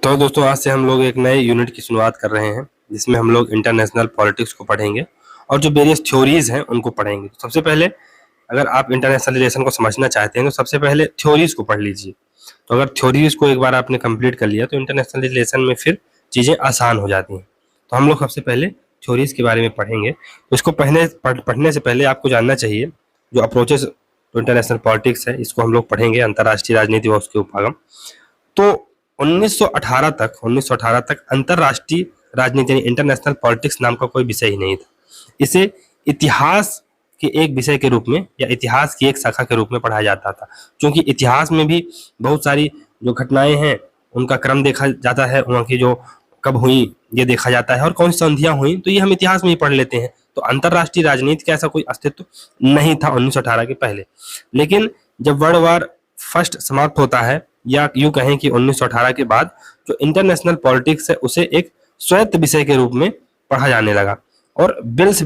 तो दोस्तों आज से हम लोग एक नए यूनिट की शुरुआत कर रहे हैं जिसमें हम लोग इंटरनेशनल पॉलिटिक्स को पढ़ेंगे और जो वेरियस थ्योरीज हैं उनको पढ़ेंगे। तो सबसे पहले अगर आप इंटरनेशनल रिलेशन को समझना चाहते हैं तो सबसे पहले थ्योरीज को पढ़ लीजिए। तो अगर थ्योरीज को एक बार आपने कंप्लीट कर लिया तो इंटरनेशनल रिलेशन में फिर चीज़ें आसान हो जाती हैं। तो हम लोग सबसे पहले थ्योरीज के बारे में पढ़ेंगे। तो इसको पढ़ने से पहले आपको जानना चाहिए जो अप्रोचेस टू इंटरनेशनल पॉलिटिक्स है, इसको हम लोग पढ़ेंगे, अंतर्राष्ट्रीय राजनीति व उसके उपागम। तो 1918 तक अंतरराष्ट्रीय राजनीति यानी इंटरनेशनल पॉलिटिक्स नाम का कोई विषय ही नहीं था। इसे इतिहास के एक विषय के रूप में या इतिहास की एक शाखा के रूप में पढ़ाया जाता था, क्योंकि इतिहास में भी बहुत सारी जो घटनाएं हैं उनका क्रम देखा जाता है, वहाँ की जो कब हुई ये देखा जाता है और कौन सी संधियां हुई, तो ये हम इतिहास में ही पढ़ लेते हैं। तो अंतरराष्ट्रीय राजनीति का ऐसा कोई अस्तित्व नहीं था 1918 के पहले। लेकिन जब वर्ल्ड वॉर फर्स्ट समाप्त होता है या यूं कहें कि 1918 के बाद जो इंटरनेशनल पॉलिटिक्स है उसे एक स्वायत्त विषय के रूप में पढ़ा जाने लगा और वेल्स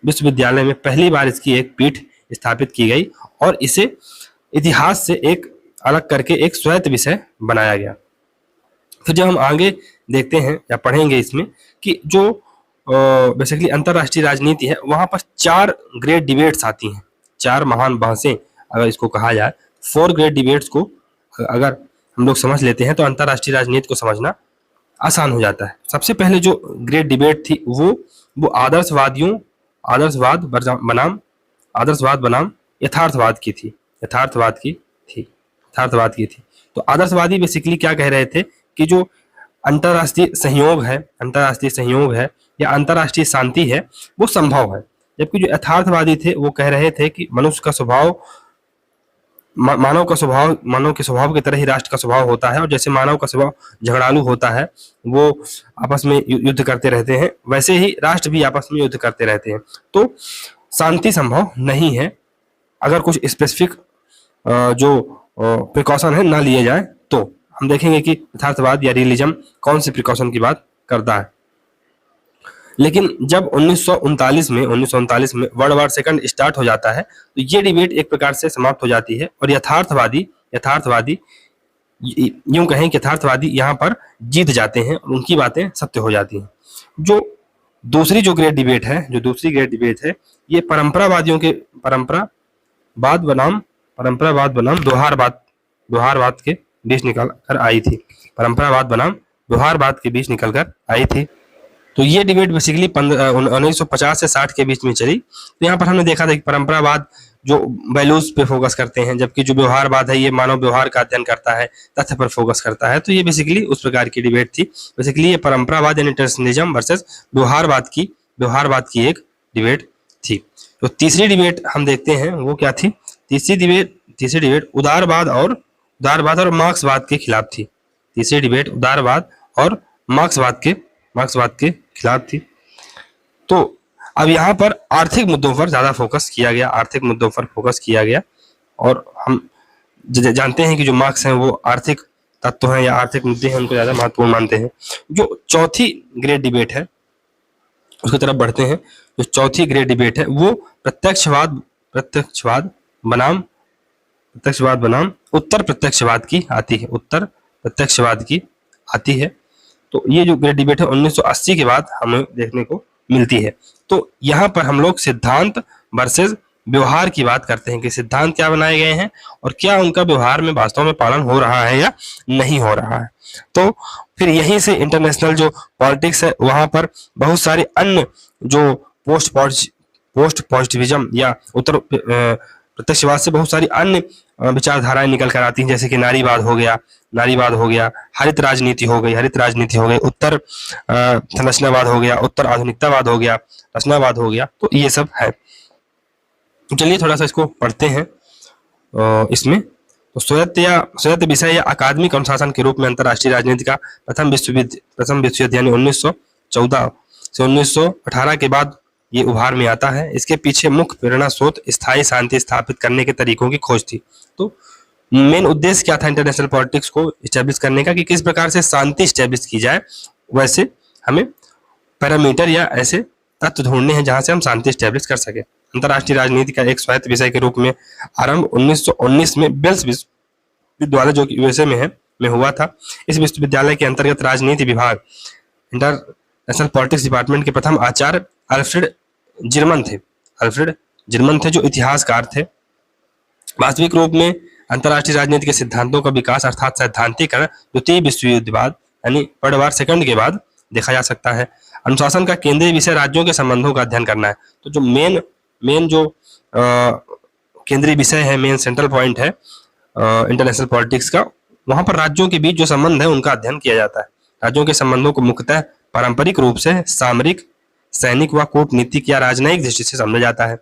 विश्वविद्यालय में पहली बार इसकी एक पीठ स्थापित की गई और इसे इतिहास से एक अलग करके एक स्वायत्त विषय बनाया गया। फिर जब हम आगे देखते हैं या पढ़ेंगे इसमें कि जो बेसिकली अंतरराष्ट्रीय राजनीति है वहां पर 4 ग्रेट डिबेट्स आती हैं, 4 महान बहसें अगर इसको कहा जाए, 4 ग्रेट डिबेट्स को अगर हम लोग समझ लेते हैं तो अंतरराष्ट्रीय राजनीति को समझना आसान हो जाता है। सबसे पहले जो ग्रेट डिबेट थी वो आदर्शवाद बनाम यथार्थवाद की थी। तो आदर्शवादी बेसिकली क्या कह रहे थे कि जो अंतरराष्ट्रीय सहयोग है या अंतरराष्ट्रीय शांति है वो संभव है, जबकि जो यथार्थवादी थे वो कह रहे थे कि मनुष्य का स्वभाव मानव के स्वभाव की तरह ही राष्ट्र का स्वभाव होता है और जैसे मानव का स्वभाव झगड़ालू होता है, वो आपस में युद्ध करते रहते हैं, वैसे ही राष्ट्र भी आपस में युद्ध करते रहते हैं। तो शांति संभव नहीं है अगर कुछ स्पेसिफिक जो प्रिकॉशन है ना लिए जाए। तो हम देखेंगे कि यथार्थवाद या रियलिज्म कौन सी प्रिकॉशन की बात करता है। लेकिन जब 1939 में वर्ल्ड वॉर सेकंड स्टार्ट हो जाता है तो ये डिबेट एक प्रकार से समाप्त हो जाती है और यथार्थवादी यूं कहें कि यथार्थवादी यहाँ पर जीत जाते हैं और उनकी बातें सत्य हो जाती हैं। जो दूसरी ग्रेट डिबेट है ये परंपरावाद बनाम व्यवहारवाद के बीच निकल कर आई थी। तो ये डिबेट बेसिकली 1950 से 60 के बीच में चली। तो यहाँ पर हमने देखा था कि परंपरावाद जो वैल्यूज पे फोकस करते हैं, जबकि जो व्यवहारवाद है ये मानव व्यवहार का अध्ययन करता है, तथ्य पर फोकस करता है। तो ये बेसिकली उस प्रकार की डिबेट थी। बेसिकली ये परंपरावाद यानी ट्रेडिशनलिज्म वर्सेस व्यवहारवाद की एक डिबेट थी। तो तीसरी डिबेट हम देखते हैं वो क्या थी। तीसरी डिबेट उदारवाद और मार्क्सवाद के खिलाफ थी। तीसरी डिबेट उदारवाद और मार्क्सवाद के खिलाफ थी। तो अब यहाँ पर आर्थिक मुद्दों पर ज्यादा फोकस किया गया और हम जानते हैं कि जो मार्क्स हैं वो आर्थिक तत्व हैं या आर्थिक मुद्दे हैं उनको ज्यादा महत्वपूर्ण मानते हैं। जो चौथी ग्रेट डिबेट है उसकी तरफ बढ़ते हैं। जो चौथी ग्रेट डिबेट है वो प्रत्यक्षवाद बनाम उत्तर प्रत्यक्षवाद की आती है। तो ये जो ग्रेट डिबेट है 1980 के बाद हमें देखने को मिलती है। तो यहाँ पर हम लोग सिद्धांत वर्सेस व्यवहार की बात करते हैं कि सिद्धांत क्या बनाए गए हैं और क्या उनका व्यवहार में वास्तव में पालन हो रहा है या नहीं हो रहा है। तो फिर यहीं से इंटरनेशनल जो पॉलिटिक्स है वहां पर बहुत सारे अन्य जो पोस्ट पॉजिटिविज्म या उत्तर प्रत्यक्षवाद से बहुत सारी अन्य विचारधाराएं निकल कर आती हैं, जैसे कि नारीवाद हो गया, हरित राजनीति हो गई, उत्तर संरचनावाद हो गया, उत्तर आधुनिकतावाद हो गया, रचनावाद हो गया। तो ये सब है। चलिए थोड़ा सा इसको पढ़ते हैं। इसमें तो स्वायत्त विषय या अकादमिक अनुशासन के रूप में अंतरराष्ट्रीय राजनीति का प्रथम विश्वयुद्ध यानी 1914 से 1918 के बाद ये उभार में आता है। इसके पीछे मुख्य प्रेरणा स्रोत स्थायी शांति स्थापित करने के तरीकों की खोज थी। तो मेन उद्देश्य क्या था इंटरनेशनल पॉलिटिक्स को इस्टेब्लिश करने का कि किस प्रकार से शांति इस्टेब्लिश की जाए। वैसे हमें पैरामीटर या ऐसे तत्व ढूंढने हैं जहां से हम शांति इस्टेब्लिश कर सके। अंतरराष्ट्रीय राजनीति का एक स्वायत्त विषय के रूप में आरंभ 1919 में वेल्स विश्वविद्यालय जो कि यूएसए में है में हुआ था। इस विश्वविद्यालय के अंतर्गत राजनीति विभाग, इंटरनेशनल पॉलिटिक्स डिपार्टमेंट के प्रथम आचार्य अल्फ्रेड जिरमन थे जो इतिहासकार थे। वास्तविक रूप में अंतर्राष्ट्रीय राजनीति के सिद्धांतों का विकास अर्थात सैद्धांतिकरण द्वितीय विश्व युद्ध बाद यानी वर्ल्ड वॉर सेकंड के बाद देखा जा सकता है। अनुशासन का केंद्रीय विषय राज्यों के संबंधों का अध्ययन करना है। तो जो मेन जो केंद्रीय विषय है, मेन सेंट्रल पॉइंट है इंटरनेशनल पॉलिटिक्स का, वहां पर राज्यों के बीच जो संबंध है उनका अध्ययन किया जाता है। राज्यों के संबंधों को मुख्यतः पारंपरिक रूप से सामरिक, सैनिक व कूटनीतिक या राजनयिक दृष्टि से समझा जाता है।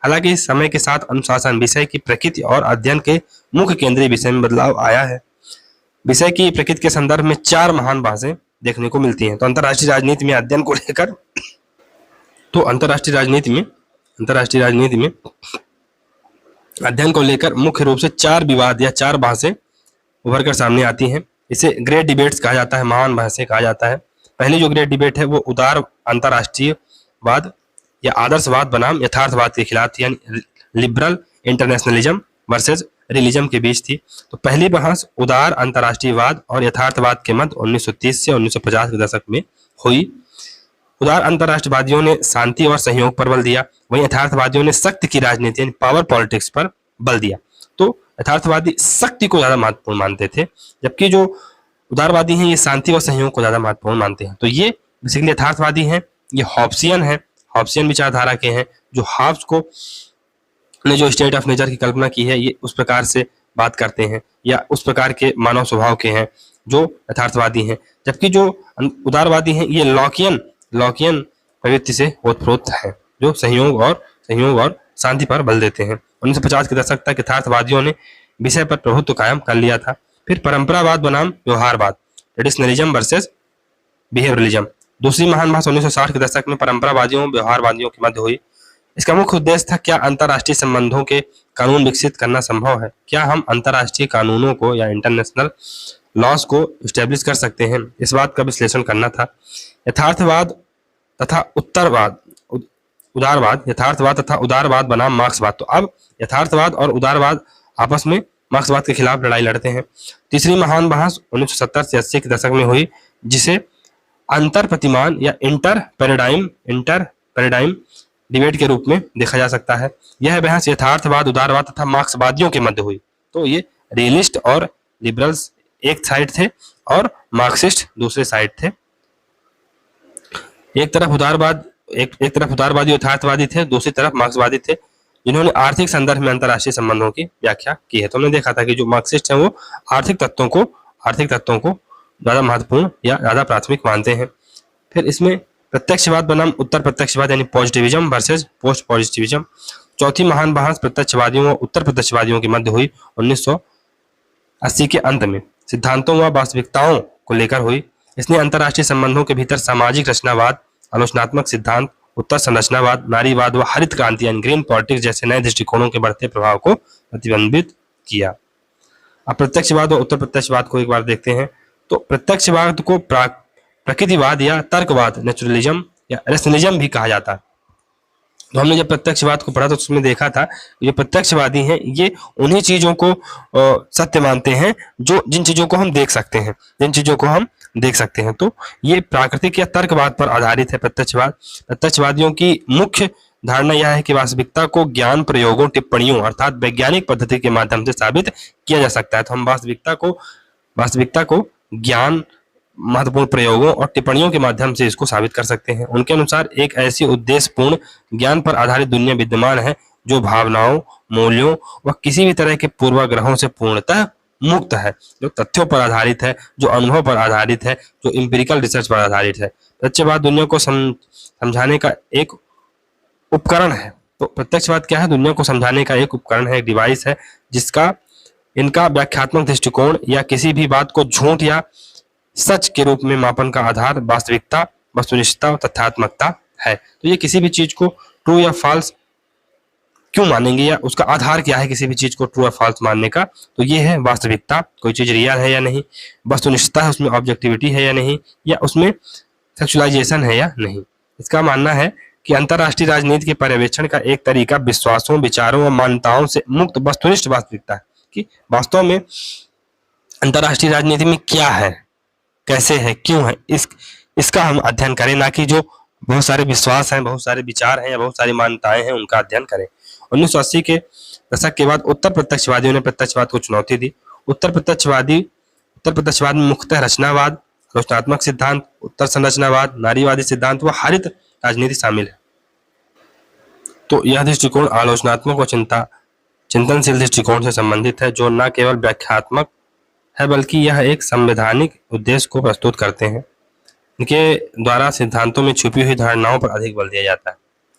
हालांकि समय के साथ अनुशासन विषय की प्रकृति और अध्ययन के मुख्य केंद्रीय विषय में बदलाव आया है। विषय की प्रकृति के संदर्भ में 4 महान बातें देखने को मिलती हैं। तो अंतर्राष्ट्रीय राजनीति में अध्ययन को लेकर अंतर्राष्ट्रीय राजनीति में अध्ययन को लेकर मुख्य रूप से 4 विवाद या 4 बहसें उभर कर सामने आती हैं। इसे ग्रेट डिबेट्स कहा जाता है, महान बहसें कहा जाता है। पहली जो ग्रेट डिबेट है वो उदार अंतर्राष्ट्रीयवाद या आदर्शवाद बनाम यथार्थवाद के खिलाफ थी, यानी लिबरल इंटरनेशनलिज्म वर्सेस रिलीजम के बीच थी। तो पहली बहस उदार अंतर्राष्ट्रीयवाद और यथार्थवाद के मध्य 1930 से 1950 के दशक में हुई। उदार अंतर्राष्ट्रवादियों ने शांति और सहयोग पर बल दिया, वहीं यथार्थवादियों ने शक्ति की राजनीति यानी पावर पॉलिटिक्स पर बल दिया। तो यथार्थवादी शक्ति को ज्यादा महत्वपूर्ण मानते थे, जबकि जो उदारवादी हैं ये शांति और सहयोग को ज्यादा महत्वपूर्ण मानते हैं। तो ये बेसिकली यथार्थवादी हैं, ये हॉब्सियन विचारधारा के हैं। जो हॉब्स को ने जो स्टेट ऑफ नेचर की कल्पना की है, ये उस प्रकार से बात करते हैं या उस प्रकार के मानव स्वभाव के हैं जो यथार्थवादी हैं। जबकि जो उदारवादी हैं ये लॉकियन प्रवृत्ति से ओतप्रोत हैं, जो सहयोग और शांति पर बल देते हैं। 1950 के दशक तक यथार्थवादियों ने विषय पर प्रभुत्व कायम कर लिया था। फिर परंपरावाद बनाम व्यवहारवाद, ट्रेडिशनलिज्म वर्सेस बिहेवियरलिज्म। दूसरी महान बहस 1960 के दशक में परंपरावादियों और व्यवहारवादियों के मध्य हुई। इसका मुख्य उद्देश्य था, क्या अंतर्राष्ट्रीय संबंधों के कानून विकसित करना संभव है? क्या हम अंतर्राष्ट्रीय कानूनों को या इंटरनेशनल लॉज को स्टैब्लिश कर सकते हैं? इस बात का विश्लेषण करना था। यथार्थवाद तथा उदारवाद बनाम मार्क्सवाद। तो अब यथार्थवाद और उदारवाद आपस में मार्क्सवाद के खिलाफ लड़ाई लड़ते हैं। तीसरी महान बहस 1970 से 80 के दशक में हुई, जिसे अंतर प्रतिमान या इंटर पैराडाइम डिबेट के रूप में देखा जा सकता है। यह बहस यथार्थवाद, उदारवाद तथा मार्क्सवादियों के मध्य हुई। तो ये रियलिस्ट और लिबरल्स एक साइड थे और मार्क्सिस्ट दूसरे साइड थे। एक तरफ उदारवादी यथार्थवादी थे, दूसरी तरफ मार्क्सवादी थे, जिन्होंने आर्थिक संदर्भ में अंतर्राष्ट्रीय संबंधों की व्याख्या की है। तो हमने देखा था कि जो मार्क्सिस्ट हैं वो आर्थिक तत्वों को ज्यादा महत्वपूर्ण या ज्यादा प्राथमिक मानते हैं। फिर इसमें प्रत्यक्षवाद बनाम उत्तर प्रत्यक्षवाद यानी पॉजिटिविज्म वर्सेस पोस्ट पॉजिटिविज्म। चौथी महान बहस प्रत्यक्षवादियों और उत्तर प्रत्यक्षवादियों के मध्य हुई 1980 के अंत में। सिद्धांतों व वास्तविकताओं को लेकर हुई। इसने अंतर्राष्ट्रीय संबंधों के भीतर सामाजिक रचनावाद, आलोचनात्मक सिद्धांत, उत्तर संरचनावाद, नारीवाद व हरित क्रांति यानी ग्रीन पॉलिटिक्स जैसे नए दृष्टिकोणों के बढ़ते प्रभाव को प्रतिबिंबित किया। अब प्रत्यक्षवाद और उत्तर प्रत्यक्षवाद को एक बार देखते हैं। तो प्रत्यक्षवाद को प्रकृतिवाद या तर्कवाद, नेचुरलिज्म या रैशनलिज्म भी कहा जाता है। तो हमने जब प्रत्यक्षवाद को पढ़ा तो उसमें देखा था ये प्रत्यक्षवादी हैं, ये उन्हीं चीजों को सत्य मानते हैं जिन चीजों को हम देख सकते हैं। तो ये प्राकृतिक या तर्कवाद पर आधारित है प्रत्यक्षवाद। प्रत्यक्षवादियों की मुख्य धारणा यह है कि वास्तविकता को ज्ञान, प्रयोगों, टिप्पणियों अर्थात वैज्ञानिक पद्धति के माध्यम से साबित किया जा सकता है। तो हम वास्तविकता को ज्ञान, महत्वपूर्ण प्रयोगों और टिप्पणियों के माध्यम से इसको साबित कर सकते हैं। उनके अनुसार एक ऐसी उद्देश्यपूर्ण ज्ञान पर आधारित दुनिया विद्यमान है जो भावनाओं, मूल्यों व किसी भी तरह के पूर्वाग्रहों से पूर्णतः मुक्त है, जो तथ्यों पर आधारित है, जो अनुभव पर आधारित है, जो एम्पिरिकल रिसर्च पर आधारित है। प्रत्यक्षवाद दुनिया को समझाने का एक उपकरण है। तो प्रत्यक्षवाद क्या है? दुनिया को समझाने का एक उपकरण है, एक डिवाइस है, जिसका इनका व्याख्यात्मक दृष्टिकोण या किसी भी बात को झूठ या सच के रूप में मापन का आधार वास्तविकता, वस्तुनिष्ठता, तथ्यात्मकता है। तो ये किसी भी चीज को ट्रू या फॉल्स क्यों मानेंगे या उसका आधार क्या है किसी भी चीज को ट्रू या फॉल्स मानने का? तो ये है वास्तविकता, कोई चीज रियल है या नहीं, वस्तुनिष्ठता है, उसमें ऑब्जेक्टिविटी है या नहीं, या उसमें सेक्सुअलाइजेशन है या नहीं। इसका मानना है कि अंतर्राष्ट्रीय राजनीति के पर्यवेक्षण का एक तरीका विश्वासों, विचारों और मान्यताओं से मुक्त वस्तुनिष्ठ वास्तविकता है, कि वास्तव में अंतर्राष्ट्रीय राजनीति में क्या है, कैसे है, क्यों है, इसका हम अध्ययन करें, ना कि जो बहुत सारे विश्वास हैं, बहुत सारे विचार हैं या बहुत सारी मान्यताएं हैं उनका अध्ययन करें। 1980 के दशक के बाद उत्तर प्रत्यक्षवादियों ने प्रत्यक्षवाद को चुनौती दी। उत्तर प्रत्यक्षवाद में मुख्यतः रचनावाद, आलोचनात्मक सिद्धांत, उत्तर संरचनावाद, नारीवादी सिद्धांत व हरित राजनीति शामिल है। तो यह दृष्टिकोण आलोचनात्मक और चिंतनशील दृष्टिकोण से संबंधित है, जो न केवल व्याख्यात्मक है बल्कि यह एक संवैधानिक उद्देश्य को प्रस्तुत करते हैं। इनके द्वारा सिद्धांतों में छुपी हुई धारणाओं पर अधिक बल दिया जाता है।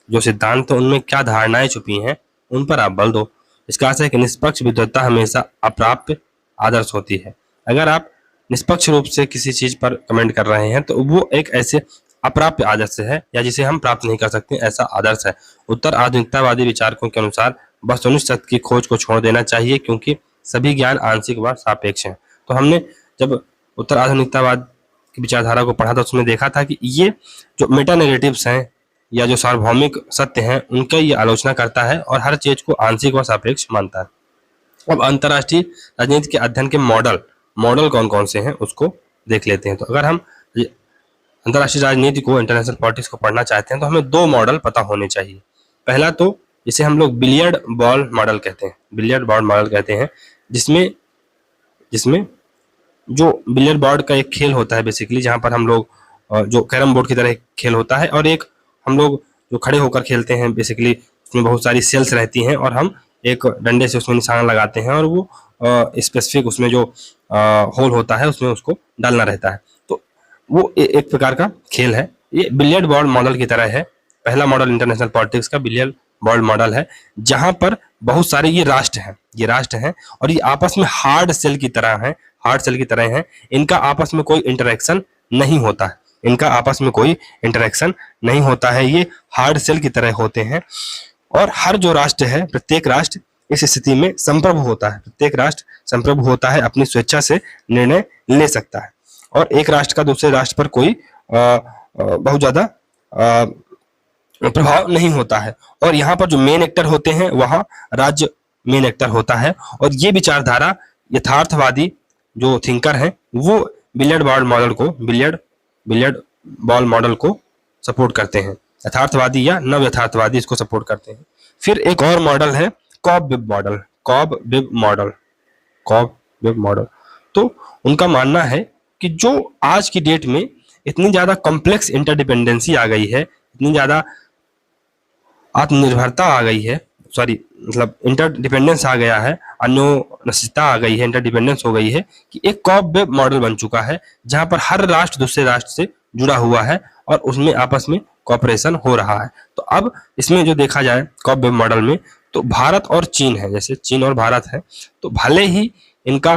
जो सिद्धांत उनमें क्या धारणाएं छुपी हैं उन पर आप बल दो। इसका अर्थ है कि निष्पक्ष विद्वत्ता हमेशा अप्राप्य आदर्श होती है। अगर आप निष्पक्ष रूप से किसी चीज पर कमेंट कर रहे हैं तो वो एक ऐसे अप्राप्य आदर्श है या जिसे हम प्राप्त नहीं कर सकते ऐसा आदर्श है। उत्तर आधुनिकतावादी विचारकों के अनुसार वस्तुनिष्ठ सत्य की खोज को छोड़ देना चाहिए, क्योंकि सभी ज्ञान आंशिक व सापेक्ष हैं। तो हमने जब उत्तर आधुनिकतावाद की विचारधारा को पढ़ा था उसमें देखा था कि ये जो मेटा नैरेटिव्स हैं या जो सार्वभौमिक सत्य हैं उनका ये आलोचना करता है और हर चीज को आंशिक व सापेक्ष मानता है। अब अंतर्राष्ट्रीय राजनीति के अध्ययन के मॉडल कौन कौन से हैं उसको देख लेते हैं। तो अगर हम अंतर्राष्ट्रीय राजनीति को, इंटरनेशनल पॉलिटिक्स को पढ़ना चाहते हैं तो हमें दो मॉडल पता होने चाहिए। पहला तो जिसे हम लोग बिलियर्ड बॉल मॉडल कहते हैं, जिसमें जो बिलियर्ड बॉर्ड का एक खेल होता है बेसिकली, जहां पर हम लोग जो कैरम बोर्ड की तरह एक खेल होता है और एक हम लोग जो खड़े होकर खेलते हैं बेसिकली, उसमें बहुत सारी सेल्स रहती हैं और हम एक डंडे से उसमें निशाना लगाते हैं और वो स्पेसिफिक उसमें जो होल होता है उसमें उसको डालना रहता है। तो वो एक प्रकार का खेल है। ये बिलियर्ड बॉर्ड मॉडल की तरह है। पहला मॉडल इंटरनेशनल पॉलिटिक्स का बिलियर्ड बॉर्ड मॉडल है, जहां पर बहुत सारे ये राष्ट्र हैं और ये आपस में हार्ड सेल की तरह हैं। इनका आपस में कोई इंटरेक्शन नहीं होता है। ये हार्ड सेल की तरह होते हैं और हर जो राष्ट्र है, प्रत्येक राष्ट्र इस स्थिति में संप्रभु होता है, अपनी स्वेच्छा से निर्णय ले सकता है और एक राष्ट्र का दूसरे राष्ट्र पर कोई बहुत ज्यादा प्रभाव नहीं होता है। और यहाँ पर जो मेन एक्टर होते हैं वहाँ राज्य मेन एक्टर होता है। और ये विचारधारा यथार्थवादी जो थिंकर हैं वो बिलियर्ड बॉल मॉडल को सपोर्ट करते हैं। यथार्थवादी या नव यथार्थवादी इसको सपोर्ट करते हैं। फिर एक और मॉडल है कॉब बिब मॉडल। तो उनका मानना है कि जो आज की डेट में इतनी ज्यादा कॉम्प्लेक्स इंटरडिपेंडेंसी आ गई है, इतनी ज्यादा आत्मनिर्भरता आ गई है, मतलब इंटरडिपेंडेंस आ गया है, अन्योन्याश्रितता आ गई है, इंटरडिपेंडेंस हो गई है कि एक कॉब वेब मॉडल बन चुका है जहां पर हर राष्ट्र दूसरे राष्ट्र से जुड़ा हुआ है और उसमें आपस में कॉपरेशन हो रहा है। तो अब इसमें जो देखा जाए कॉब वेब मॉडल में, तो भारत और चीन है, जैसे चीन और भारत है, तो भले ही इनका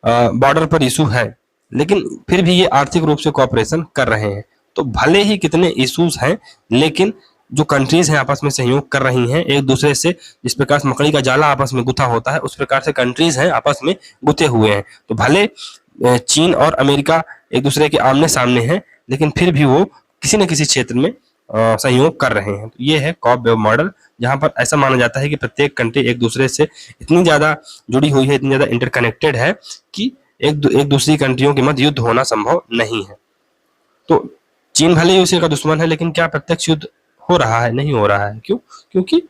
बॉर्डर पर इशू है लेकिन फिर भी ये आर्थिक रूप से कॉपरेशन कर रहे हैं। तो भले ही कितने इश्यूज हैं लेकिन जो कंट्रीज हैं आपस में सहयोग कर रही हैं एक दूसरे से। जिस प्रकार से मकड़ी का जाला आपस में गुथा होता है उस प्रकार से कंट्रीज हैं आपस में गुथे हुए हैं। तो भले चीन और अमेरिका एक दूसरे के आमने सामने हैं लेकिन फिर भी वो किसी न किसी क्षेत्र में सहयोग कर रहे हैं। तो ये है कॉब वेब मॉडल, जहां पर ऐसा माना जाता है कि प्रत्येक कंट्री एक दूसरे से इतनी ज्यादा जुड़ी हुई है, इतनी ज्यादा इंटरकनेक्टेड है कि एक दूसरी कंट्रियों के मध्य युद्ध होना संभव नहीं है। तो चीन भले ही उसी का दुश्मन है लेकिन क्या प्रत्यक्ष युद्ध हो रहा है? नहीं हो रहा है। क्यों? क्योंकि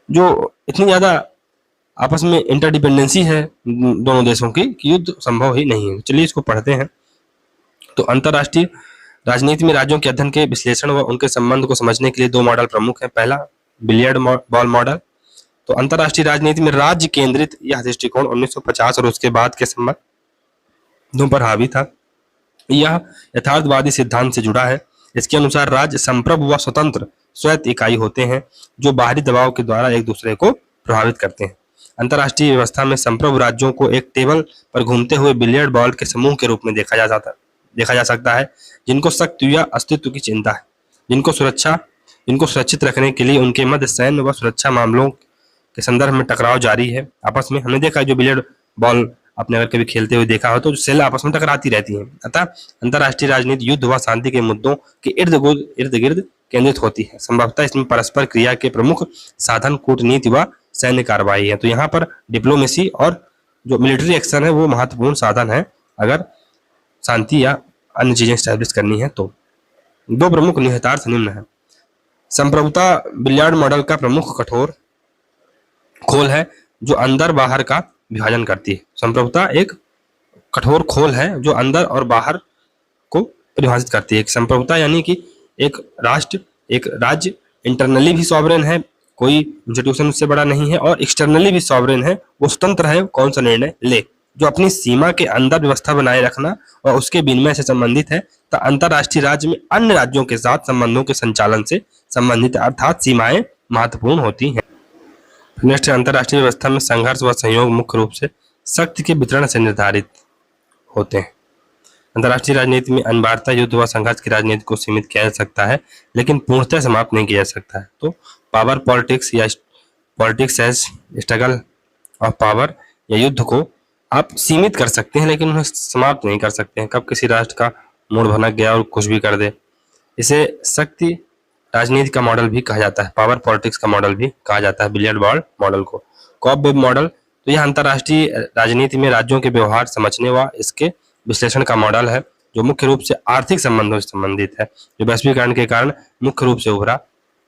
जो इतनी ज्यादा आपस में इंटरडिपेंडेंसी है दोनों देशों की कि युद्ध संभव ही नहीं है। चलिए इसको पढ़ते हैं। तो अंतरराष्ट्रीय राजनीति में राज्यों के अध्ययन के विश्लेषण व उनके संबंध को समझने के लिए दो मॉडल प्रमुख हैं। पहला बिलियर्ड बॉल मॉडल। तो अंतरराष्ट्रीय राजनीति में राज्य केंद्रित यह दृष्टिकोण 1950 और उसके बाद के संबंधों पर हावी था। यह यथार्थवादी सिद्धांत से जुड़ा है। इसके अनुसार राज्य संप्रभु व स्वतंत्र स्वायत्त इकाई होते हैं जो बाहरी दबाव के द्वारा एक दूसरे को प्रभावित करते हैं। अंतरराष्ट्रीय व्यवस्था में संप्रभु राज्यों को एक टेबल पर घूमते हुए बिलियर्ड बॉल के समूह के रूप में देखा जा सकता है, जिनको शक्ति या अस्तित्व की चिंता है, जिनको सुरक्षित रखने के लिए उनके मध्य सैन्य व सुरक्षा मामलों के संदर्भ में टकराव जारी है। आपस में हमने देखा जो बिलियर्ड बॉल आपने अगर कभी खेलते हुए देखा हो तो सेल आपस में टकराती रहती हैं। अतः अंतरराष्ट्रीय राजनीति युद्ध व शांति के मुद्दों के इर्द गिर्द केंद्रित होती है। संभवतः इसमें परस्पर क्रिया के प्रमुख साधन कूटनीति व सैन्य कार्रवाई है। तो यहाँ पर डिप्लोमेसी और जो मिलिट्री एक्शन है वो महत्वपूर्ण साधन है अगर शांति या अन्य चीजें स्टैब्लिश करनी है तो। दो प्रमुख निहितार्थ निम्न है। संप्रभुता बिलियर्ड मॉडल का प्रमुख कठोर खोल है जो अंदर बाहर का विभाजन करती है। संप्रभुता एक कठोर खोल है जो अंदर और बाहर को परिभाषित करती है। संप्रभुता यानी कि एक राष्ट्र, एक राज्य इंटरनली भी सॉवरेन है, कोई इंस्टीट्यूशन उससे बड़ा नहीं है, और एक्सटर्नली भी सॉवरेन है, वो स्वतंत्र है कौन सा निर्णय ले, जो अपनी सीमा के अंदर व्यवस्था बनाए रखना और उसके विनिमय से संबंधित है, तो अंतरराष्ट्रीय राज्य में अन्य राज्यों के साथ संबंधों के संचालन से संबंधित, अर्थात सीमाएं महत्वपूर्ण होती हैं। नेक्स्ट, अंतरराष्ट्रीय व्यवस्था में संघर्ष व संयोग मुख्य रूप से शक्ति के वितरण से निर्धारित होते हैं। अंतरराष्ट्रीय राजनीति में अनिवार्यता युद्ध व संघर्ष की राजनीति को सीमित किया जा सकता है, लेकिन पूर्णतः समाप्त नहीं किया जा सकता है। तो पावर पॉलिटिक्स या politics as struggle of power या युद्ध को आप सीमित कर सकते हैं, लेकिन उन्हें समाप्त नहीं कर सकते हैं। कब किसी राष्ट्र का मूड भनक गया और कुछ भी कर दे, इसे शक्ति राजनीति का मॉडल भी कहा जाता है, पावर पॉलिटिक्स का मॉडल भी कहा जाता है, बिलियर्ड बॉल मॉडल को। कॉब मॉडल, तो यह अंतरराष्ट्रीय राजनीति में राज्यों के व्यवहार समझने व इसके विश्लेषण का मॉडल है, जो मुख्य रूप से आर्थिक संबंधों से संबंधित है, जो वैश्वीकरण के कारण मुख्य रूप से उभरा।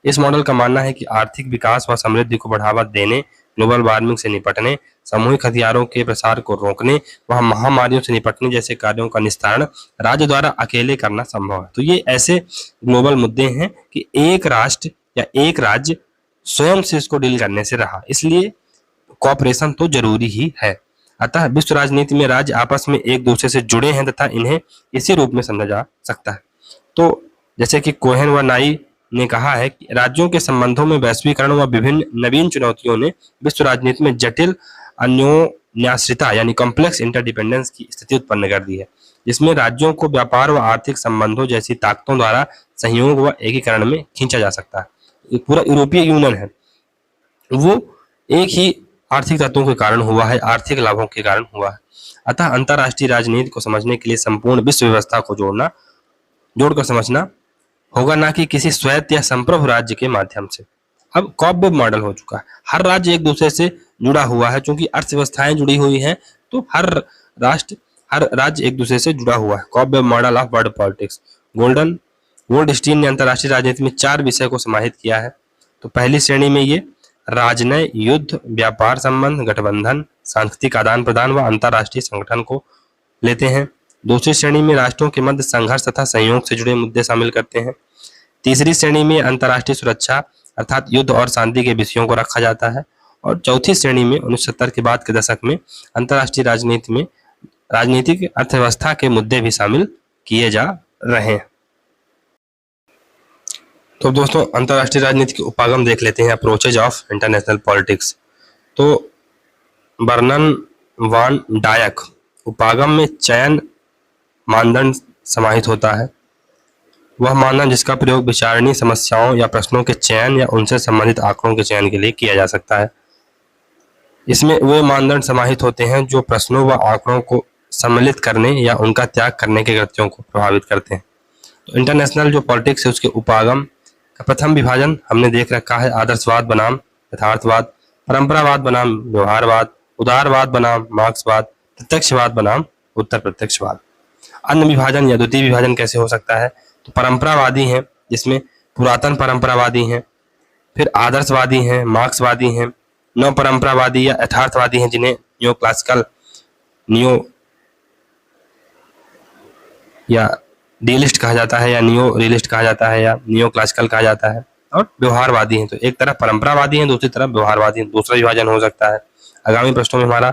इस मॉडल का मानना है कि आर्थिक विकास व समृद्धि को बढ़ावा देने, ग्लोबल वार्मिंग से निपटने, सामूहिक हथियारों के प्रसार को रोकने व महामारियों से निपटने जैसे कार्यों का निस्तारण राज्य द्वारा अकेले करना संभव है। तो ये ऐसे ग्लोबल मुद्दे हैं कि एक राष्ट्र या एक राज्य स्वयं से इसको डील करने से रहा, इसलिए कॉपरेशन तो जरूरी ही है। अतः विश्व राजनीति में राज्य आपस में एक दूसरे से जुड़े हैं तथा इन्हें इसी रूप में समझा जा सकता है। तो जैसे कि कोहेन व नाई ने कहा है कि राज्यों के संबंधों में वैश्वीकरण व विभिन्न नवीन चुनौतियों ने विश्व राजनीति में जटिल अन्योन्याश्रिता यानी कॉम्प्लेक्स इंटरडिपेंडेंस की स्थिति उत्पन्न कर दी है, जिसमें राज्यों को व्यापार व आर्थिक संबंधों जैसी ताकतों द्वारा सहयोग व एकीकरण में खींचा जा सकता है। ये पूरा यूरोपीय यूनियन है, वो एक ही आर्थिक तत्वों के कारण हुआ है, आर्थिक लाभों के कारण हुआ है। अतः अंतरराष्ट्रीय राजनीति को समझने के लिए संपूर्ण विश्व व्यवस्था को जोड़कर समझना होगा, ना कि किसी स्वायत्त या संप्रभु राज्य के माध्यम से। अब कॉब मॉडल हो चुका है, हर राज्य एक दूसरे से जुड़ा हुआ है, क्योंकि अर्थव्यवस्थाएं जुड़ी हुई हैं, तो हर राज्य एक दूसरे से जुड़ा हुआ है। Cobb model of world politics. Goldstein ने अंतरराष्ट्रीय राजनीति में 4 विषय को समाहित किया है। तो पहली श्रेणी में ये राजनय, युद्ध, व्यापार संबंध, गठबंधन, सांस्कृतिक आदान प्रदान व अंतरराष्ट्रीय संगठन को लेते हैं। दूसरी श्रेणी में राष्ट्रों के मध्य संघर्ष तथा संयोग से जुड़े मुद्दे शामिल करते हैं। तीसरी श्रेणी में अंतरराष्ट्रीय सुरक्षा अर्थात युद्ध और शांति के विषयों को रखा जाता है। और चौथी श्रेणी में 1970 के बाद के दशक में अंतरराष्ट्रीय राजनीति में राजनीतिक अर्थव्यवस्था के मुद्दे भी शामिल किए जा रहे हैं। तो दोस्तों, अंतरराष्ट्रीय राजनीति के उपागम देख लेते हैं, अप्रोचेज ऑफ इंटरनेशनल पॉलिटिक्स। तो बर्नन वान डायक, उपागम में चयन मानदंड समाहित होता है, वह मानदंड जिसका प्रयोग विचारणीय समस्याओं या प्रश्नों के चयन या उनसे संबंधित आंकड़ों के चयन के लिए किया जा सकता है। इसमें वे मानदंड समाहित होते हैं जो प्रश्नों व आंकड़ों को सम्मिलित करने या उनका त्याग करने के कृत्यों को प्रभावित करते हैं। तो इंटरनेशनल जो पॉलिटिक्स है उसके उपागम का प्रथम विभाजन हमने देख रखा है, आदर्शवाद बनाम यथार्थवाद, परंपरावाद बनाम व्यवहारवाद, उदारवाद बनाम मार्क्सवाद, प्रत्यक्षवाद बनाम उत्तर प्रत्यक्षवाद। अन्य विभाजन या द्वितीय विभाजन कैसे हो सकता है? तो परंपरावादी हैं, जिसमें पुरातन परंपरावादी हैं, फिर आदर्शवादी हैं, मार्क्सवादी हैं, नव परंपरावादी या यथार्थवादी हैं, जिन्हें न्यो क्लासिकल या रियलिस्ट कहा जाता है, या नियो रियलिस्ट कहा जाता है, या नियो क्लासिकल कहा जाता है। और व्यवहारवादी हैं, तो एक तरफ परंपरावादी हैं, दूसरी तरफ व्यवहारवादी हैं। दूसरा विभाजन हो सकता है। आगामी प्रश्नों में हमारा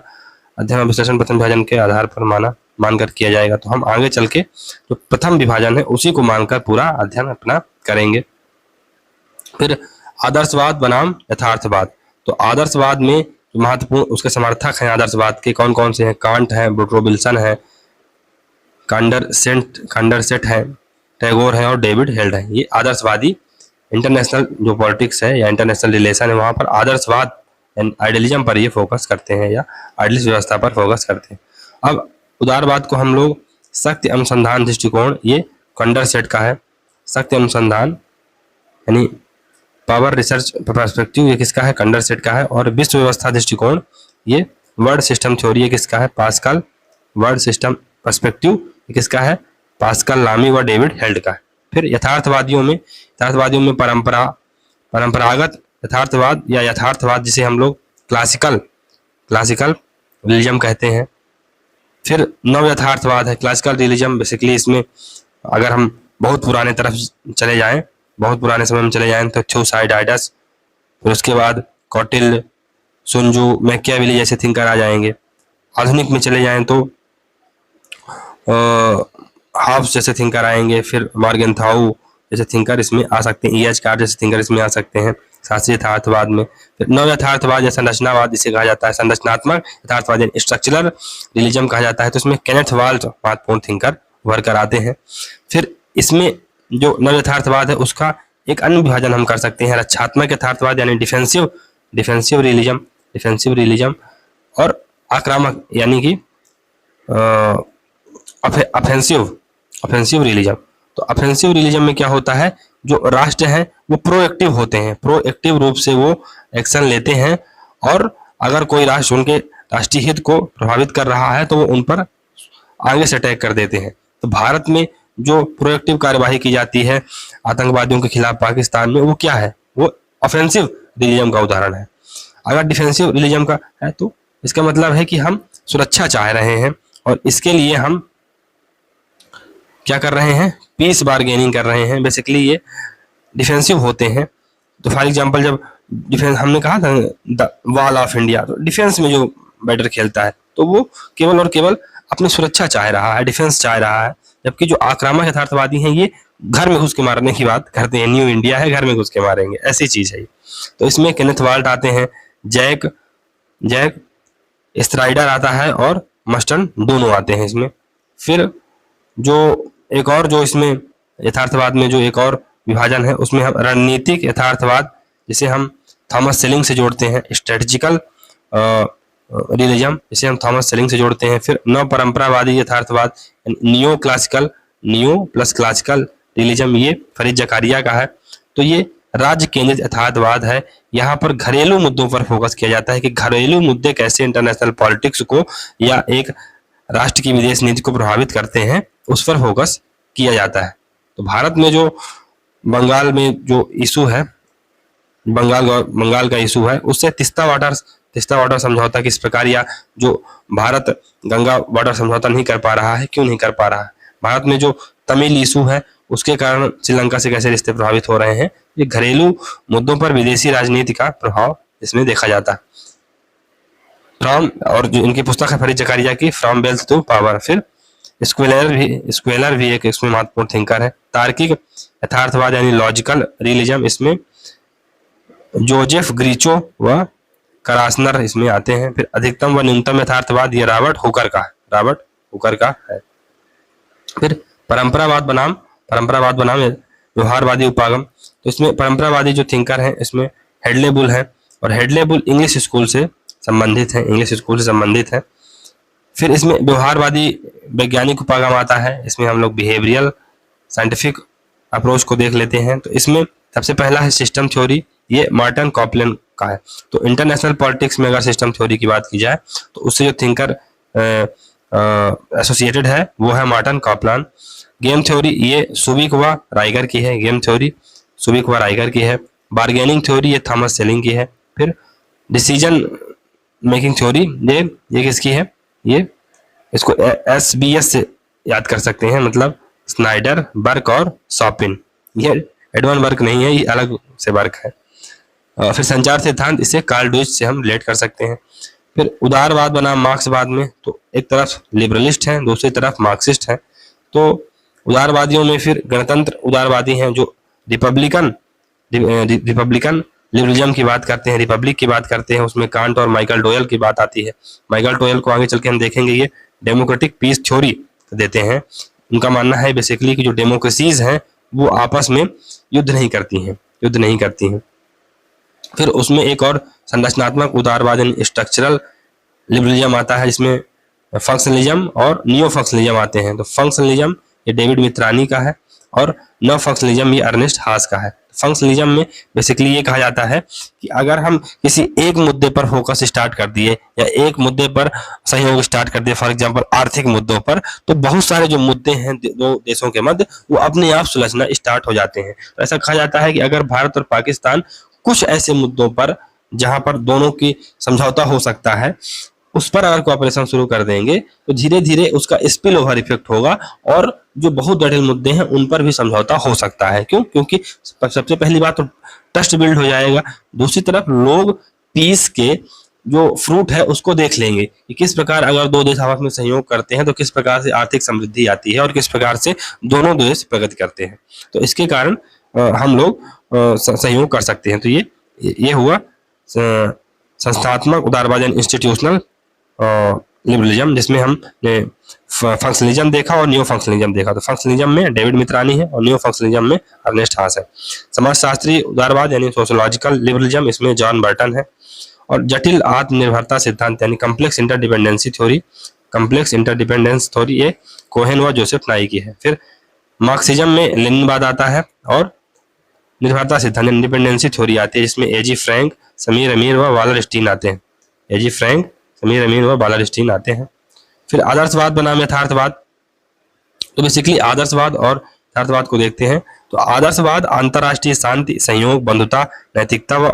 अध्ययन विश्लेषण प्रथम विभाजन के आधार पर मानकर किया जाएगा, तो हम आगे चल के जो प्रथम विभाजन है उसी को मानकर पूरा अध्ययन अपना करेंगे। फिर आदर्शवाद बनाम यथार्थवाद। तो आदर्शवाद में महत्वपूर्ण उसके समर्थक हैं आदर्शवाद के कौन कौन से हैं? कांट है, वुडरो विल्सन है, कंडरसेट है, टैगोर है और डेविड हेल्ड है। ये आदर्शवादी इंटरनेशनल जो पॉलिटिक्स है या इंटरनेशनल रिलेशन है वहां पर आदर्शवाद आइडियलिज्म पर ये फोकस करते हैं या आइडियलिस्ट व्यवस्था पर फोकस करते हैं। अब उदारवाद को हम लोग शक्ति अनुसंधान दृष्टिकोण, ये कंडरसेट का है। शक्ति अनुसंधान यानी पावर रिसर्च पर्सपेक्टिव ये किसका है? कंडरसेट का है। और विश्व व्यवस्था दृष्टिकोण ये वर्ड सिस्टम थ्योरी ये किसका है? पास्कल। वर्ड सिस्टम पर्सपेक्टिव ये किसका है? पास्कल, लामी व डेविड हेल्ड का है। फिर यथार्थवादियों में परंपरागत यथार्थवाद या यथार्थवाद जिसे हम लोग क्लासिकल रिलीजम कहते हैं। फिर नव यथार्थवाद है, क्लासिकल रिलीजम। बेसिकली इसमें अगर हम बहुत पुराने तरफ चले जाएं, बहुत पुराने समय में चले जाएं तो थ्यूसाइडाइडस, फिर उसके बाद कौटिल्य, सुंजू, मैकियावेली जैसे थिंकर आ जाएंगे। आधुनिक में चले जाएं तो हाब्स जैसे थिंकर आएंगे, फिर मॉर्गेनथाउ जैसे थिंकर इसमें आ सकते हैं, E.H. कार्ड जैसे थिंकर इसमें आ सकते हैं शास्त्रीय यथार्थवाद में। फिर नव यथार्थवाद या संरचनावाद जिसे कहा जाता है, संरचनात्मक यथार्थवाद यानी स्ट्रक्चरल रिलीजम कहा जाता है, तो इसमें केनेथ वाल्ट महत्वपूर्ण थिंकर उभर कर आते हैं। फिर इसमें जो नव यथार्थवाद है उसका एक अन्य विभाजन हम कर सकते हैं, रक्षात्मक यथार्थवाद यानी डिफेंसिव रिलीजम, और आक्रामक यानी कि ऑफेंसिव रिलीजम। तो ऑफेंसिव रिलीजम में क्या होता है, जो राष्ट्र हैं वो प्रोएक्टिव होते हैं, प्रोएक्टिव रूप से वो एक्शन लेते हैं, और अगर कोई राष्ट्र उनके राष्ट्रीय हित को प्रभावित कर रहा है तो वो उन पर आगे से अटैक कर देते हैं। तो भारत में जो प्रोएक्टिव कार्यवाही की जाती है आतंकवादियों के खिलाफ पाकिस्तान में, वो क्या है? वो ऑफेंसिव रिलीजम का उदाहरण है। अगर डिफेंसिव रिलीजम का है तो इसका मतलब है कि हम सुरक्षा चाह रहे हैं और इसके लिए हम क्या कर रहे हैं? पीस बार्गेनिंग कर रहे हैं। बेसिकली ये डिफेंसिव होते हैं। तो फॉर एग्जांपल जब डिफेंस, हमने कहा था द वॉल ऑफ इंडिया, तो डिफेंस में जो बैटर खेलता है तो वो केवल और केवल अपनी सुरक्षा चाह रहा है, डिफेंस चाह रहा है। जबकि जो आक्रामक यथार्थवादी हैं ये घर में घुस के मारने की बात करते हैं, न्यू इंडिया है, घर में घुस के मारेंगे, ऐसी चीज है। तो इसमें केनेथ वाल्ट आते हैं, जैक स्ट्राइडर आता है और मस्टन दोनों आते हैं इसमें। फिर जो एक और जो इसमें यथार्थवाद में जो एक और विभाजन है उसमें हम रणनीतिक यथार्थवाद जिसे हम थॉमस सेलिंग से जोड़ते हैं, स्ट्रेटेजिकल रिलीजम जिसे हम थॉमस सेलिंग से जोड़ते हैं। फिर नव परंपरावादी यथार्थवाद नियो प्लस क्लासिकल रिलीजम, ये फरीद जकारिया का है। तो ये राज्य केंद्रित यथार्थवाद है। यहाँ पर घरेलू मुद्दों पर फोकस किया जाता है कि घरेलू मुद्दे कैसे इंटरनेशनल पॉलिटिक्स को या एक राष्ट्र की विदेश नीति को प्रभावित करते हैं, उस पर फोकस किया जाता है। तो भारत में जो बंगाल में जो इशू है, बंगाल का इशू है, उससे तीस्ता वाटर समझौता किस प्रकार, या जो भारत गंगा वाटर समझौता नहीं कर पा रहा है, क्यों नहीं कर पा रहा है? भारत में जो तमिल इशू है उसके कारण श्रीलंका से कैसे रिश्ते प्रभावित हो रहे हैं, ये घरेलू मुद्दों पर विदेशी राजनीति का प्रभाव इसमें देखा जाता है। और जो इनकी पुस्तक है फरीद जकारिया की, फ्रॉम वेल्थ टू पावर। फिर स्क्वेलर भी एक इसमें महत्वपूर्ण थिंकर है। तार्किक यथार्थवाद यानी लॉजिकल रिलीजम, इसमें जोजेफ ग्रीचो व करासनर इसमें आते हैं। फिर अधिकतम व न्यूनतम यथार्थवाद ये रॉबर्ट हुकर का है। फिर परंपरावाद बनाम व्यवहारवादी उपागम, तो इसमें परंपरावादी जो थिंकर हैं इसमें हेडले बुल है, और हेडले बुल इंग्लिश स्कूल से संबंधित है। फिर इसमें व्यवहारवादी वैज्ञानिक उपागम आता है, इसमें हम लोग बिहेवियरल साइंटिफिक अप्रोच को देख लेते हैं। तो इसमें सबसे पहला है सिस्टम थ्योरी, ये मार्टिन कॉपलैन का है। तो इंटरनेशनल पॉलिटिक्स में अगर सिस्टम थ्योरी की बात की जाए तो उससे जो थिंकर एसोसिएटेड है वो है मार्टिन कॉपलैन। गेम थ्योरी ये सुबिक व राइगर की है। बार्गेनिंग थ्योरी ये थॉमस सेलिंग की है। फिर डिसीजन मेकिंग थ्योरी ये किसकी है? ये इसको SBS से याद कर सकते हैं, मतलब स्नाइडर, बर्क और शॉपिन। ये एडवन वर्क नहीं है, ये अलग से वर्क है। फिर संचार सिद्धांत, इसे कार्ल ड्यूच से हम रिलेट कर सकते हैं। फिर उदारवाद बनाम मार्क्सवाद में तो एक तरफ लिबरलिस्ट हैं, दूसरी तरफ मार्क्सिस्ट हैं। तो उदारवादियों में फिर गणतंत्र उदारवादी हैं जो रिपब्लिकन लिबरलिज्म की बात करते हैं, रिपब्लिक की बात करते हैं। उसमें कांट और माइकल डोयल की बात आती है। माइकल डोयल को आगे चल के हम देखेंगे, ये डेमोक्रेटिक पीस थ्योरी देते हैं। उनका मानना है बेसिकली कि जो डेमोक्रेसीज हैं वो आपस में युद्ध नहीं करती हैं। फिर उसमें एक और संरचनात्मक उदारवाद स्ट्रक्चरल लिबरलिज्म आता है, जिसमें फंक्शनलिज्म और नियो फंक्शनलिज्म आते हैं। तो फंक्शनलिज्म ये डेविड मित्रानी का है, और नव फंक्शनलिज्म ये अर्नेस्ट हास का है। फंक्शनलिज्म में बेसिकली ये कहा जाता है कि अगर हम किसी एक मुद्दे पर फोकस स्टार्ट कर दिए या एक मुद्दे पर सहयोग स्टार्ट कर दिए, फॉर एग्जांपल आर्थिक मुद्दों पर, तो बहुत सारे जो मुद्दे हैं दो देशों के मध्य वो अपने आप सुलझना स्टार्ट हो जाते हैं। तो ऐसा कहा जाता है कि अगर भारत और पाकिस्तान कुछ ऐसे मुद्दों पर जहां पर दोनों की समझौता हो सकता है उस पर अगर कोऑपरेशन शुरू कर देंगे तो धीरे धीरे उसका स्पिल ओवर इफेक्ट होगा और जो बहुत जटिल मुद्दे हैं उन पर भी समझौता हो सकता है। क्यों? क्योंकि सबसे पहली बात तो ट्रस्ट बिल्ड हो जाएगा, दूसरी तरफ लोग पीस के जो फ्रूट है उसको देख लेंगे कि किस प्रकार अगर दो देश आपस में सहयोग करते हैं तो किस प्रकार से आर्थिक समृद्धि आती है और किस प्रकार से दोनों देश प्रगति करते हैं। तो इसके कारण हम लोग सहयोग कर सकते हैं। तो ये हुआ संस्थात्मक उदारवाद इंस्टीट्यूशनल लिबरलिज्म, जिसमें हमने फंक्शनलिज्म देखा और न्यू फंक्शनलिज्म देखा। तो फंक्शनलिज्म में डेविड मित्रानी है और न्यू फंक्शनलिज्म में अर्नेस्ट हास है। समाजशास्त्री उदारवाद यानी सोशोलॉजिकल लिबरलिज्म, इसमें जॉन बर्टन है। और जटिल आत्मनिर्भरता सिद्धांत यानी complex interdependency theory, complex interdependence theory ये कोहेन व जोसेफ नाई की है। फिर मार्क्सिज्म में लेनिनवाद आता है और निर्भरता सिद्धांत इंडिपेंडेंसी थ्योरी आती है, जिसमें एजी फ्रैंक, समीर अमीर व वालरस्टीन आते हैं। एजी फ्रैंक, समीर अमीर व वालरस्टीन आते हैं। फिर आदर्शवाद बनाम यथार्थवाद, तो बेसिकली आदर्शवाद और यथार्थवाद को देखते हैं। तो आदर्शवाद अंतर्राष्ट्रीय शांति, सहयोग, बंधुता, नैतिकता व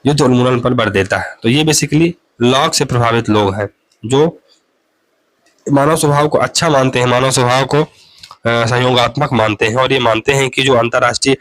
युद्ध उन्मूलन पर बल देता है। तो ये बेसिकली लॉक से प्रभावित लोग हैं जो मानव स्वभाव को अच्छा मानते हैं, मानव स्वभाव को सहयोगात्मक मानते हैं और ये मानते हैं कि जो अंतर्राष्ट्रीय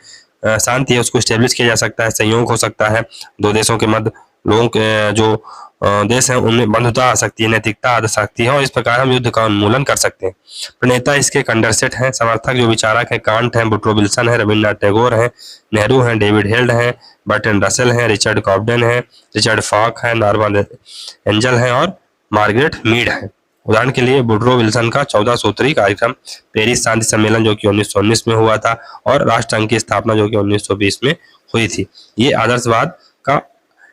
शांति है उसको स्टेब्लिश किया जा सकता है, सहयोग हो सकता है दो देशों के मध्य, लोगों के जो देश हैं उनमें बंधुता आ सकती है, नैतिकता आ सकती है और इस प्रकार हम युद्ध का उन्मूलन कर सकते हैं। प्रणेता इसके कंडरसेट हैं, समर्थक जो विचारक हैं कांट हैं, वुड्रो विल्सन है, रविन्द्रनाथ टैगोर हैं, नेहरू हैं, डेविड हेल्ड हैं, बर्टन रसेल हैं, रिचर्ड कॉब्डेन हैं, रिचर्ड फॉक हैं, नॉर्मन एंजल हैं और मार्गरेट मीड हैं। उदाहरण के लिए वुड्रो विल्सन का 14 सूत्री कार्यक्रम, पेरिस शांति सम्मेलन जो कि 1919 में हुआ था और राष्ट्रसंघ की स्थापना जो कि 1920 में हुई थी, ये आदर्शवाद का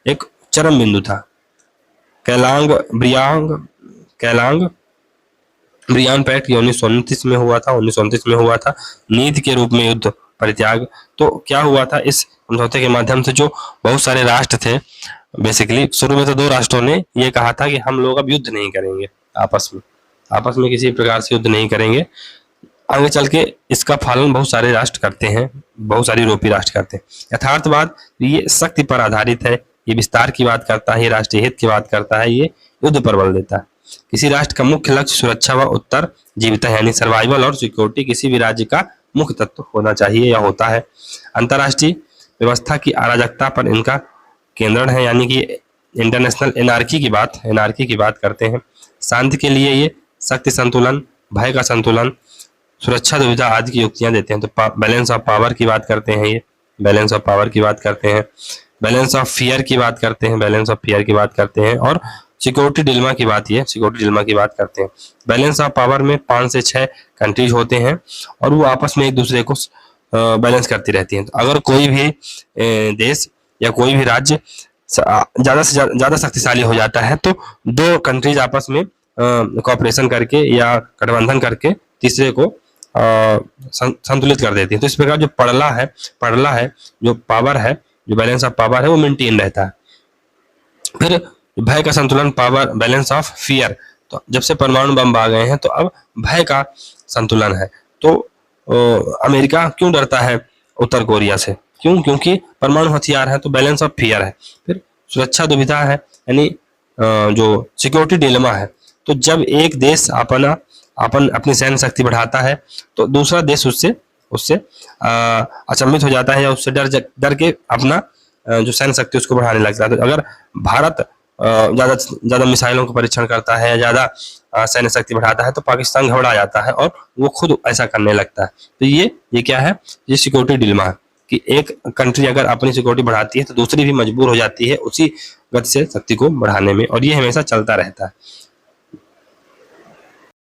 एक चरम बिंदु था। कैलांग ब्रियान पैक्ट 1929 में हुआ था। नीति के रूप में युद्ध परित्याग, तो क्या हुआ था इस समझौते के माध्यम से जो बहुत सारे राष्ट्र थे, बेसिकली शुरू में तो दो राष्ट्रों ने ये कहा था कि हम लोग अब युद्ध नहीं करेंगे, आपस में किसी प्रकार से युद्ध नहीं करेंगे। आगे चल के इसका पालन बहुत सारे राष्ट्र करते हैं, बहुत सारे यूरोपीय राष्ट्र करते हैं। यथार्थवाद ये शक्ति पर आधारित है, ये विस्तार की बात करता है, ये राष्ट्रीय हित की बात करता है, ये युद्ध पर बल देता है। किसी राष्ट्र का मुख्य लक्ष्य सुरक्षा व उत्तर जीविता यानी सर्वाइवल और सिक्योरिटी किसी भी राज्य का मुख्य तत्व होना चाहिए या होता है। अंतर्राष्ट्रीय व्यवस्था की अराजकता पर इनका केंद्रण है, यानी कि इंटरनेशनल एनार्की की बात करते हैं। शांति के लिए ये शक्ति संतुलन, भय का संतुलन, सुरक्षा दुविधा आदि की युक्तियां देते हैं। तो बैलेंस ऑफ पावर की बात करते हैं, ये बैलेंस ऑफ पावर की बात करते हैं, बैलेंस ऑफ फियर की बात करते हैं, बैलेंस ऑफ फियर की बात करते हैं और सिक्योरिटी डिलेमा की बात करते हैं। बैलेंस ऑफ पावर में 5 से 6 कंट्रीज होते हैं और वो आपस में एक दूसरे को बैलेंस करती रहती हैं। तो अगर कोई भी देश या कोई भी राज्य ज्यादा से ज्यादा शक्तिशाली हो जाता है तो दो कंट्रीज आपस में कोऑपरेशन करके या गठबंधन करके तीसरे को संतुलित कर देती है। तो इस प्रकार जो पड़ला है जो पावर है, जो बैलेंस ऑफ पावर है वो मेंटेन रहता है। फिर भय का संतुलन, पावर बैलेंस ऑफ फियर, तो जब से परमाणु बम आ गए हैं तो अब भय का संतुलन है। तो अमेरिका क्यों डरता है उत्तर कोरिया से? क्यों? क्योंकि परमाणु हथियार है, तो बैलेंस ऑफ फियर है। फिर सुरक्षा दुविधा है, यानी जो सिक्योरिटी डिलेमा है, तो जब एक देश अपनी सैन्य शक्ति बढ़ाता है तो दूसरा देश उससे अचंभित हो जाता है या उससे डर के अपना जो सैन्य शक्ति उसको बढ़ाने लगता है। तो अगर भारत ज्यादा मिसाइलों का परीक्षण करता है या ज्यादा सैन्य शक्ति बढ़ाता है तो पाकिस्तान घबरा जाता है और वो खुद ऐसा करने लगता है। तो ये क्या है? ये सिक्योरिटी डिलेमा है कि एक कंट्री अगर अपनी सिक्योरिटी बढ़ाती है तो दूसरी भी मजबूर हो जाती है उसी गति से शक्ति को बढ़ाने में, और ये हमेशा चलता रहता है।